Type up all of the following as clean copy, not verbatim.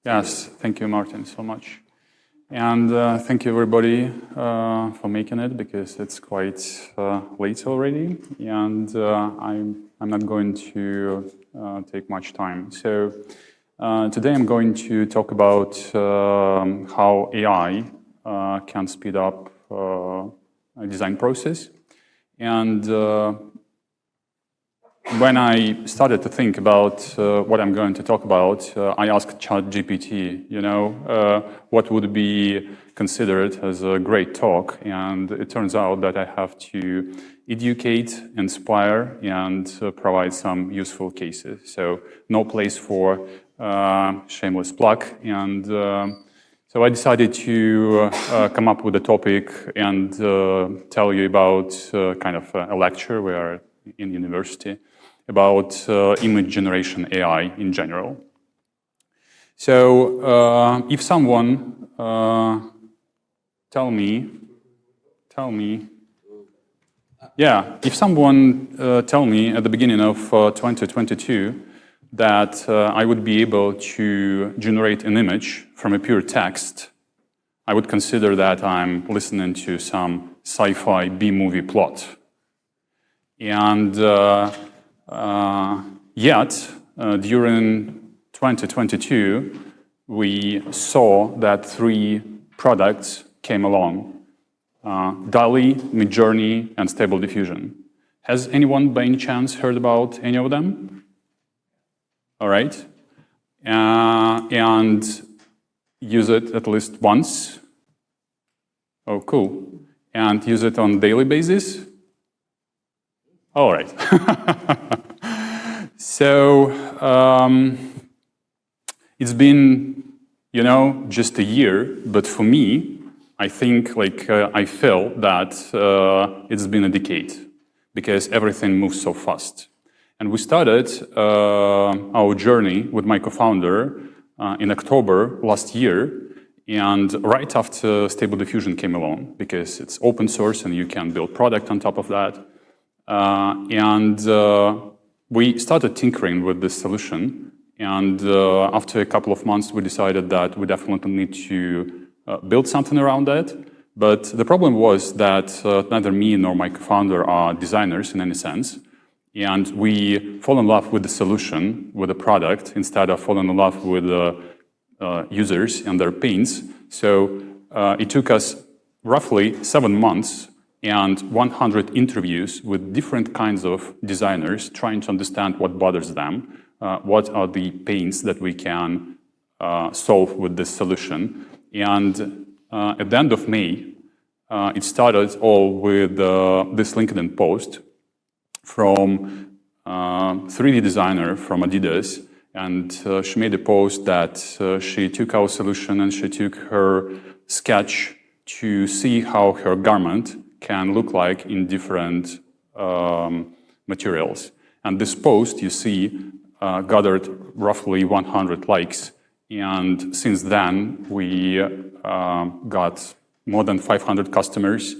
Yes, thank you, Martin, so much. And thank you, everybody, for making it, because it's quite late already, and I'm not going to take much time. So today I'm going to talk about how AI can speed up a design process. And when I started to think about what I'm going to talk about, I asked ChatGPT, what would be considered as a great talk, and it turns out that I have to educate, inspire, and provide some useful cases. So no place for shameless plug, and so I decided to come up with a topic and tell you about kind of a lecture. We are in university about image generation AI in general. So if someone if someone tell me at the beginning of 2022 that I would be able to generate an image from a pure text, I would consider that I'm listening to some sci-fi B-movie plot. And yet, during 2022, we saw that 3 products came along: DALL-E, Midjourney, and Stable Diffusion. Has anyone by any chance heard about any of them? All right. And use it at least once? Oh, cool. And use it on a daily basis? All right. So it's been, just a year, but for me, I think I feel that it's been a decade because everything moves so fast. And we started our journey with my co-founder in October last year, and right after Stable Diffusion came along, because it's open source and you can build product on top of that. And we started tinkering with this solution, and after a couple of months we decided that we definitely need to build something around that. But the problem was that neither me nor my co-founder are designers in any sense, and we fall in love with the solution, with the product, instead of falling in love with the users and their pains. So it took us roughly 7 months and 100 interviews with different kinds of designers, trying to understand what bothers them, what are the pains that we can solve with this solution. And at the end of May, it started all with this LinkedIn post from 3D designer from Adidas, and she made a post that she took our solution and she took her sketch to see how her garment can look like in different materials. And this post, you see, gathered roughly 100 likes. And since then, we got more than 500 customers,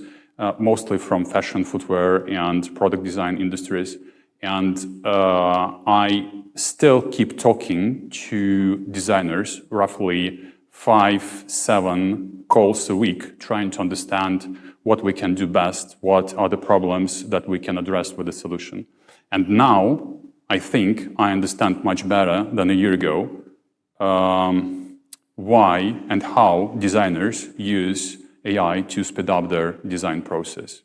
mostly from fashion, footwear, and product design industries. And I still keep talking to designers, roughly 5-7 calls a week, trying to understand what we can do best, what are the problems that we can address with the solution. And now, I think I understand much better than a year ago why and how designers use AI to speed up their design process.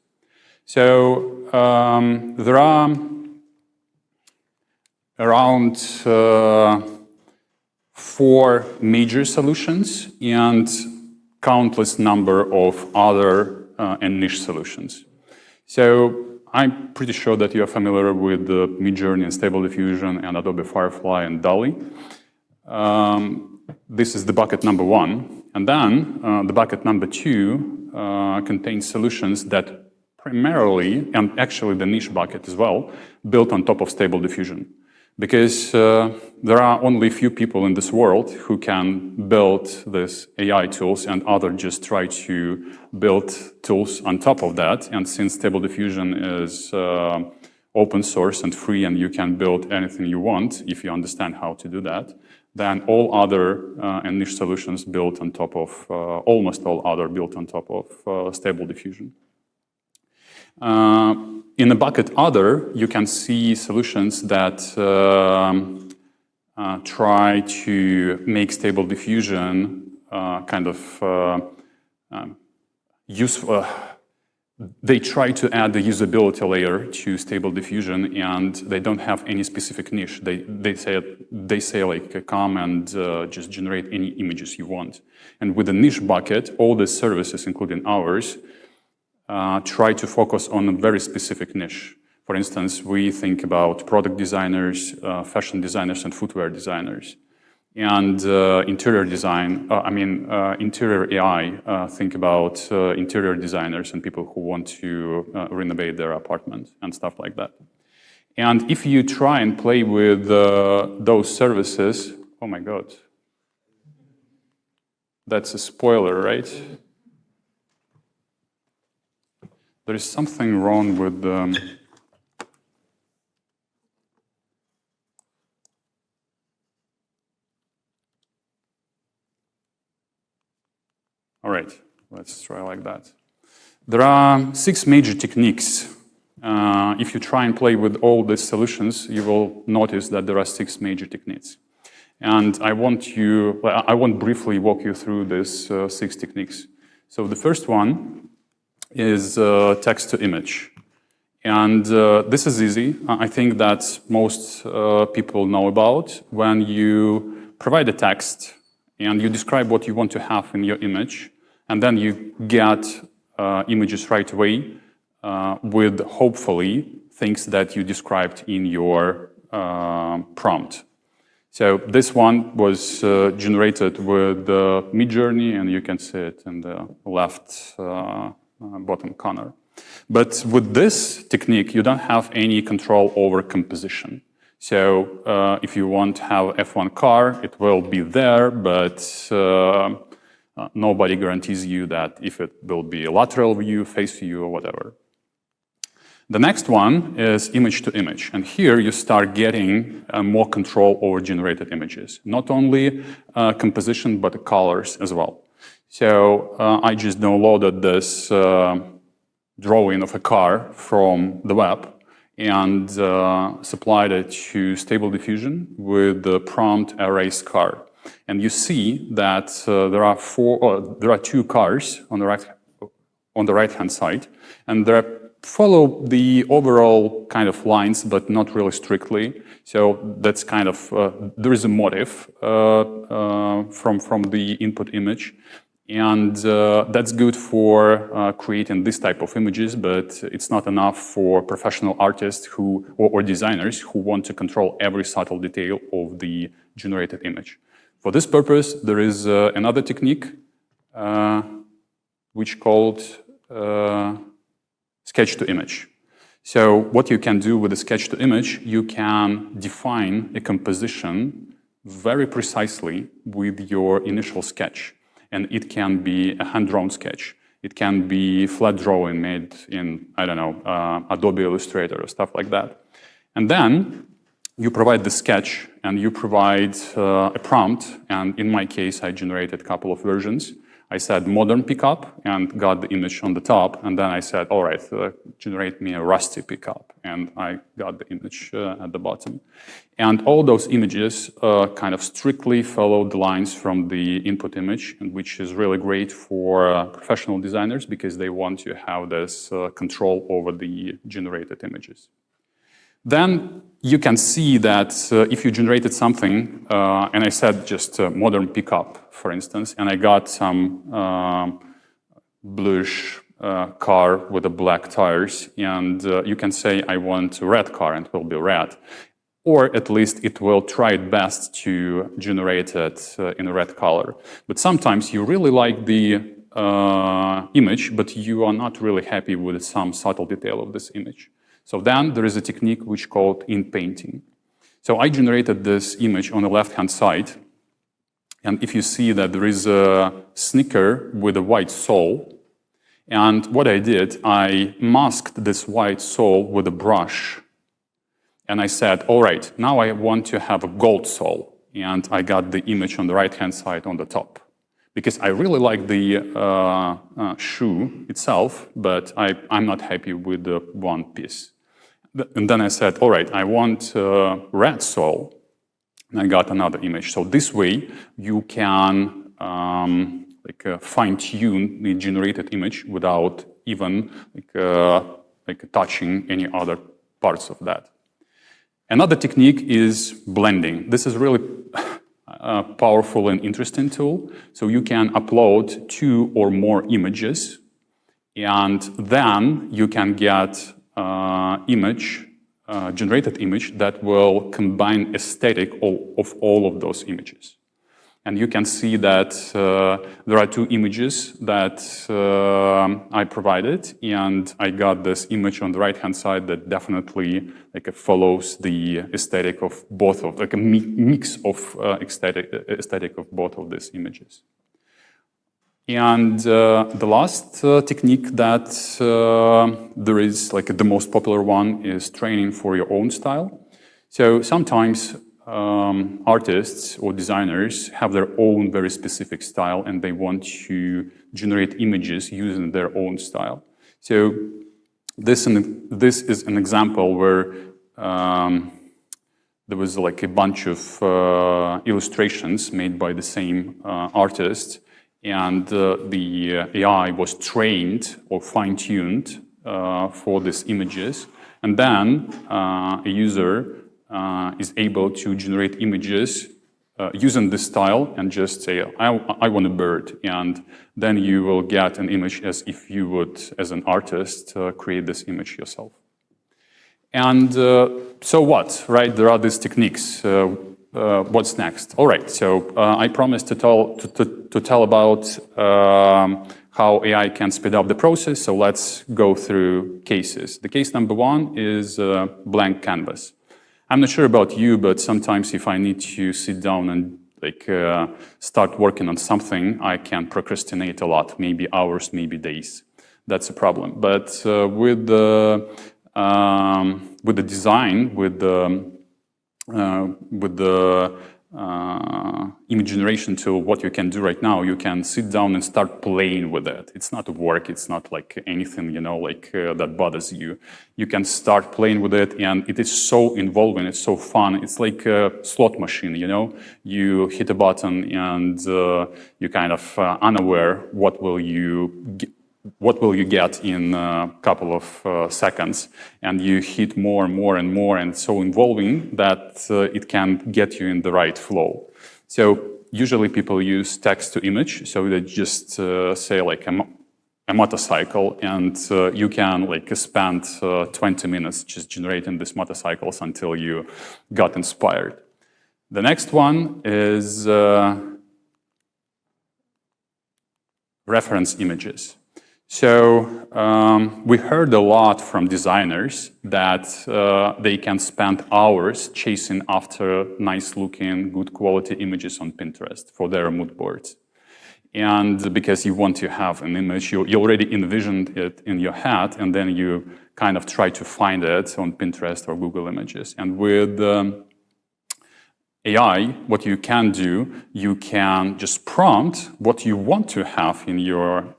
So there are around 4 major solutions and countless number of other and niche solutions. So I'm pretty sure that you are familiar with the Midjourney and Stable Diffusion and Adobe Firefly and DALL-E. This is the bucket number 1. And then the bucket number 2 contains solutions that primarily, and actually the niche bucket as well, built on top of Stable Diffusion. Because there are only a few people in this world who can build these AI tools, and others just try to build tools on top of that. And since Stable Diffusion is open source and free, and you can build anything you want if you understand how to do that, then all other and niche solutions built on top of, almost all other built on top of Stable Diffusion. In the bucket other, you can see solutions that try to make Stable Diffusion kind of useful. They try to add the usability layer to Stable Diffusion, and they don't have any specific niche. They say like come and just generate any images you want. And with the niche bucket, all the services, including ours, try to focus on a very specific niche. For instance, we think about product designers, fashion designers, and footwear designers. And interior design, interior AI, think about interior designers and people who want to renovate their apartment and stuff like that. And if you try and play with those services, oh my God, that's a spoiler, right? There is something wrong with All right, let's try like that. There are 6 major techniques. If you try and play with all these solutions, you will notice that there are 6 major techniques. And I want briefly walk you through these 6 techniques. So the first one is text to image. And this is easy. I think that most people know about. When you provide a text and you describe what you want to have in your image, and then you get images right away with hopefully things that you described in your prompt. So this one was generated with Midjourney, and you can see it in the left bottom corner. But with this technique, you don't have any control over composition. So if you want to have F1 car, it will be there, but nobody guarantees you that if it will be a lateral view, face view, or whatever. The next one is image to image. And here you start getting more control over generated images. Not only composition, but the colors as well. So I just downloaded this drawing of a car from the web and supplied it to Stable Diffusion with the prompt erase car. And you see that there are 2 cars on the right-hand side, and they follow the overall kind of lines, but not really strictly. So that's kind of there is a motive from the input image, and that's good for creating this type of images, but it's not enough for professional artists or designers who want to control every subtle detail of the generated image. For this purpose, there is another technique which called sketch to image. So what you can do with a sketch to image, you can define a composition very precisely with your initial sketch. And it can be a hand-drawn sketch. It can be flat drawing made in, I don't know, Adobe Illustrator or stuff like that. And then you provide the sketch and you provide a prompt. And in my case, I generated a couple of versions. I said modern pickup and got the image on the top. And then I said, all right, generate me a rusty pickup. And I got the image at the bottom. And all those images kind of strictly follow the lines from the input image, which is really great for professional designers because they want to have this control over the generated images. Then you can see that if you generated something, and I said just modern pickup, for instance, and I got some bluish car with the black tires, and you can say I want a red car and it will be red. Or at least it will try its best to generate it in a red color. But sometimes you really like the image, but you are not really happy with some subtle detail of this image. So then there is a technique which is called in-painting. So I generated this image on the left-hand side. And if you see that there is a sneaker with a white sole, and what I did, I masked this white sole with a brush And I said, all right, now I want to have a gold sole. And I got the image on the right-hand side on the top. Because I really like the shoe itself, but I'm not happy with the one piece. And then I said, all right, I want red sole. And I got another image. So this way, you can fine-tune the generated image without even touching any other parts of that. Another technique is blending. This is really a powerful and interesting tool. So you can upload 2 or more images, and then you can get generated image that will combine aesthetic of all of those images. And you can see that there are 2 images that I provided, and I got this image on the right-hand side that definitely follows the aesthetic of both of, a mix of aesthetic of both of these images. And the last technique that there is, the most popular one, is training for your own style. So sometimes artists or designers have their own very specific style, and they want to generate images using their own style. So this is an example where there was a bunch of illustrations made by the same artist, and the AI was trained or fine-tuned for these images, and then a user is able to generate images using this style and just say, I want a bird, and then you will get an image as if you would, as an artist, create this image yourself. And so what, right? There are these techniques. What's next? All right, so I promised to tell about how AI can speed up the process, so let's go through cases. The case number 1 is blank canvas. I'm not sure about you, but sometimes if I need to sit down and start working on something, I can procrastinate a lot, maybe hours, maybe days. That's a problem. But with the design, with the image generation tool, what you can do right now, you can sit down and start playing with it. It's not work, it's not anything, that bothers you. You can start playing with it, and it is so involving, it's so fun. It's like a slot machine, You hit a button and you're kind of unaware what will you get in a couple of seconds, and you hit more and more and more, and it's so involving that it can get you in the right flow. So usually people use text to image, so they just say a motorcycle, and you can spend 20 minutes just generating these motorcycles until you got inspired. The next one is reference images. So we heard a lot from designers that they can spend hours chasing after nice-looking, good-quality images on Pinterest for their mood boards. And because you want to have an image, you already envisioned it in your head, and then you kind of try to find it on Pinterest or Google Images. And with AI, what you can do, you can just prompt what you want to have in your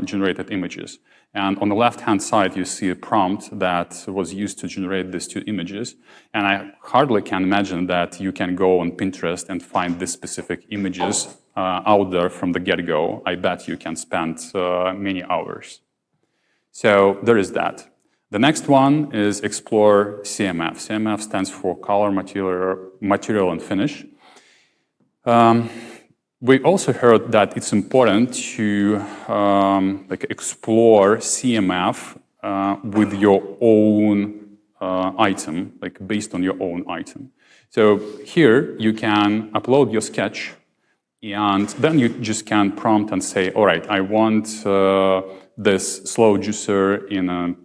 generated images. And on the left-hand side, you see a prompt that was used to generate these 2 images. And I hardly can imagine that you can go on Pinterest and find these specific images out there from the get-go. I bet you can spend many hours. So there is that. The next one is explore CMF. CMF stands for color, material, and finish. We also heard that it's important to explore CMF with your own item, based on your own item. So here you can upload your sketch, and then you just can prompt and say, all right, I want this slow juicer in a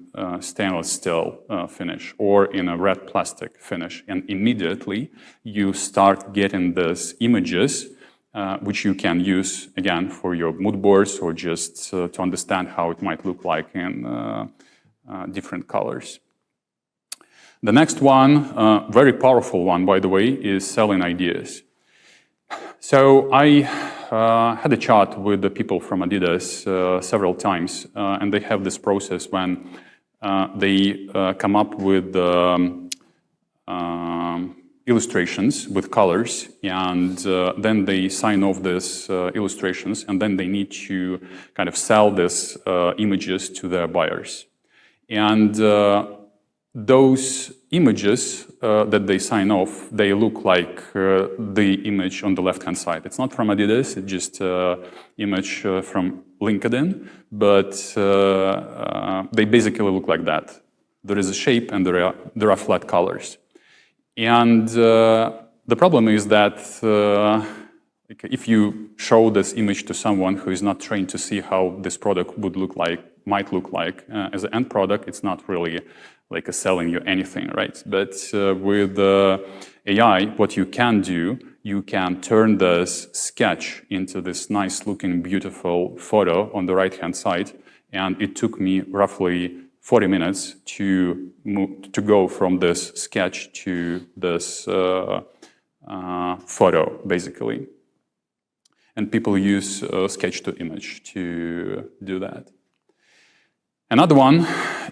stainless steel finish or in a red plastic finish, and immediately you start getting these images which you can use again for your mood boards or just to understand how it might look like in different colors. The next one, very powerful one, by the way, is selling ideas. So I had a chat with the people from Adidas several times, and they have this process when they come up with illustrations with colors, and then they sign off these illustrations, and then they need to kind of sell these images to their buyers. And those images that they sign off, they look like the image on the left-hand side. It's not from Adidas, it's just an image from LinkedIn, but they basically look like that. There is a shape and there are flat colors. And the problem is that if you show this image to someone who is not trained to see how this product would look like, might look like as an end product, it's not really like selling you anything, right? But with AI, what you can do, you can turn this sketch into this nice looking, beautiful photo on the right-hand side. And it took me roughly 40 minutes to go from this sketch to this photo, basically. And people use sketch to image to do that. Another one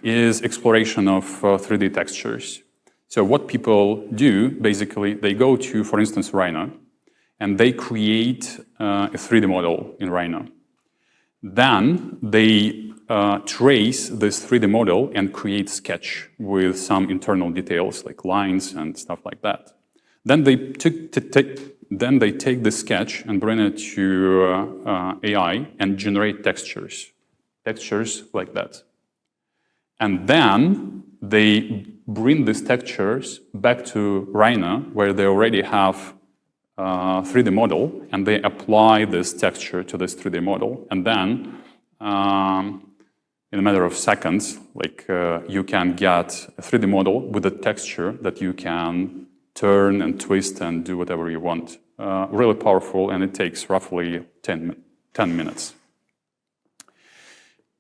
is exploration of 3D textures. So what people do, basically, they go to, for instance, Rhino, and they create a 3D model in Rhino. Then they trace this 3D model and create sketch with some internal details like lines and stuff like that. Then they take the sketch and bring it to AI and generate textures like that. And then they bring these textures back to Rhino, where they already have a 3D model, and they apply this texture to this 3D model. And then, in a matter of seconds, like you can get a 3D model with a texture that you can turn and twist and do whatever you want. Really powerful, and it takes roughly 10 minutes.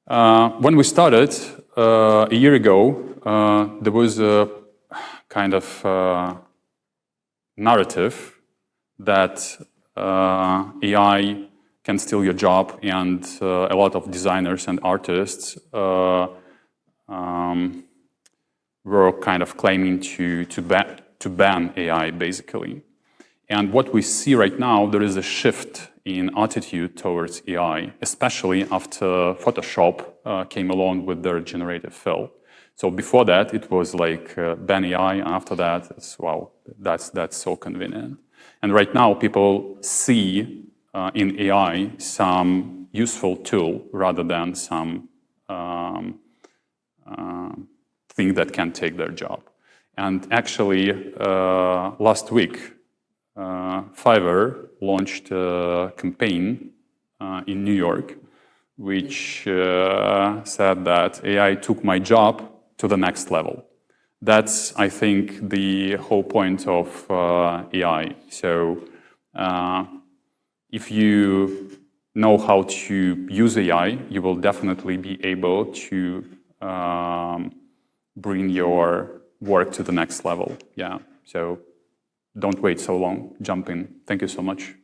When we started a year ago, there was a kind of narrative that AI can steal your job, and a lot of designers and artists were kind of claiming to ban AI, basically. And what we see right now, there is a shift in attitude towards AI, especially after Photoshop came along with their generative fill. So before that, it was like ban AI, and after that, it's, wow, that's so convenient. And right now, people see in AI some useful tool rather than some thing that can take their job. And actually, last week, Fiverr launched a campaign in New York, which said that AI took my job to the next level. That's, I think, the whole point of AI. So if you know how to use AI, you will definitely be able to bring your work to the next level. Yeah. So don't wait so long. Jump in. Thank you so much.